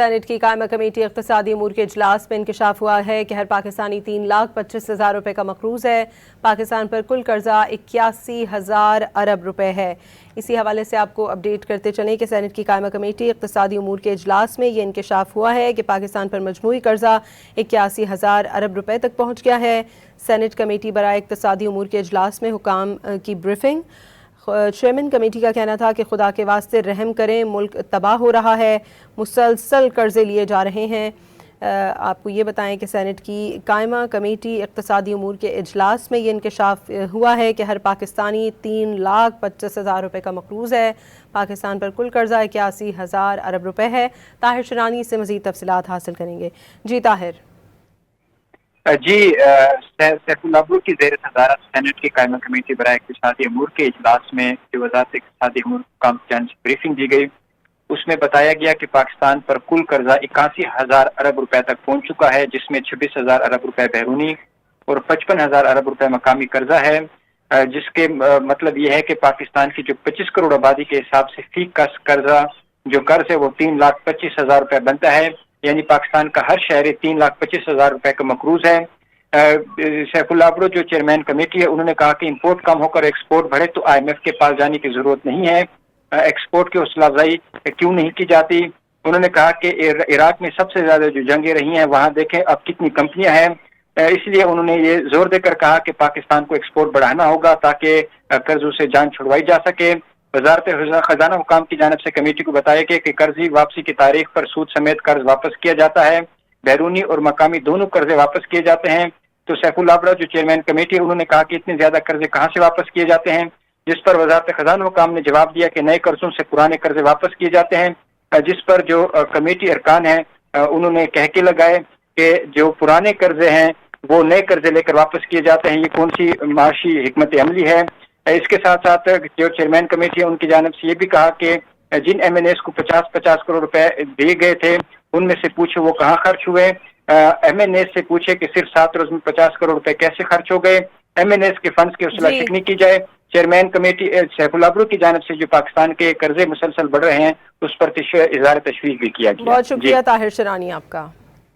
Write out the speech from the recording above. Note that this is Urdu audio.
سینٹ کی قائمہ کمیٹی اقتصادی امور کے اجلاس میں انکشاف ہوا ہے کہ ہر پاکستانی 3,25,000 روپے کا مقروض ہے۔ پاکستان پر کل قرضہ 81,000 ارب روپے ہے۔ اسی حوالے سے آپ کو اپڈیٹ کرتے چلیں کہ سینٹ کی قائمہ کمیٹی اقتصادی امور کے اجلاس میں یہ انکشاف ہوا ہے کہ پاکستان پر مجموعی قرضہ 81,000 ارب روپے تک پہنچ گیا ہے۔ سینٹ کمیٹی برائے اقتصادی امور کے اجلاس میں حکام کی بریفنگ۔ چیئرمین کمیٹی کا کہنا تھا کہ خدا کے واسطے رحم کریں، ملک تباہ ہو رہا ہے، مسلسل قرضے لیے جا رہے ہیں۔ آپ کو یہ بتائیں کہ سینٹ کی قائمہ کمیٹی اقتصادی امور کے اجلاس میں یہ انکشاف ہوا ہے کہ ہر پاکستانی 3,25,000 روپے کا مقروض ہے۔ پاکستان پر کل قرضہ 81,000 ارب روپے ہے۔ طاہر شرانی سے مزید تفصیلات حاصل کریں گے۔ جی طاہر۔ جی سیف اللہ ابرو کی زیر صدارت سینٹ کی قائمہ کمیٹی برائے اقتصادی امور کے اجلاس میں جو وزارت اقتصادی امور حکام کی جانب سے بریفنگ دی گئی، اس میں بتایا گیا کہ پاکستان پر کل قرضہ 81,000 ارب روپے تک پہنچ چکا ہے، جس میں 26,000 ارب روپے بیرونی اور 55,000 ارب روپے مقامی قرضہ ہے، جس کے مطلب یہ ہے کہ پاکستان کی جو 25 کروڑ آبادی کے حساب سے فی کس قرضہ جو قرض ہے وہ 3,25,000 روپے بنتا ہے، یعنی پاکستان کا ہر شہری 3,25,000 روپے کا مقروض ہے۔ سیف اللہ ابرو جو چیئرمین کمیٹی ہے، انہوں نے کہا کہ امپورٹ کم ہو کر ایکسپورٹ بڑھے تو IMF کے پاس جانے کی ضرورت نہیں ہے، ایکسپورٹ کی حوصلہ افزائی کیوں نہیں کی جاتی۔ انہوں نے کہا کہ عراق میں سب سے زیادہ جو جنگیں رہی ہیں وہاں دیکھیں اب کتنی کمپنیاں ہیں، اس لیے انہوں نے یہ زور دے کر کہا کہ پاکستان کو ایکسپورٹ بڑھانا ہوگا تاکہ قرضوں سے جان چھڑوائی جا سکے۔ وزارت خزانہ حکام کی جانب سے کمیٹی کو بتایا گیا کہ قرضی واپسی کی تاریخ پر سود سمیت قرض واپس کیا جاتا ہے، بیرونی اور مقامی دونوں قرضے واپس کیے جاتے ہیں۔ تو سیف اللہ ابرو جو چیئرمین کمیٹی ہے، انہوں نے کہا کہ اتنے زیادہ قرضے کہاں سے واپس کیے جاتے ہیں، جس پر وزارت خزانہ حکام نے جواب دیا کہ نئے قرضوں سے پرانے قرضے واپس کیے جاتے ہیں، جس پر جو کمیٹی ارکان ہیں انہوں نے کہہ کے لگائے کہ جو پرانے قرضے ہیں وہ نئے قرضے لے کر واپس کیے جاتے ہیں، یہ کون سی معاشی حکمت عملی ہے۔ اس کے ساتھ ساتھ جو چیئرمین کمیٹی ہے ان کی جانب سے یہ بھی کہا کہ جن MNAs کو 50 کروڑ روپے دیے گئے تھے ان میں سے پوچھے وہ کہاں خرچ ہوئے، MNAs سے پوچھے کہ صرف 7 روز میں 50 کروڑ روپے کیسے خرچ ہو گئے، MNAs کے فنڈز کی حوصلہ شکنی کی جائے۔ چیئرمین کمیٹی سیف اللہ ابرو کی جانب سے جو پاکستان کے قرضے مسلسل بڑھ رہے ہیں اس پر اظہار تشویش بھی کیا گیا۔ بہت شکریہ طاہر شرانی آپ کا۔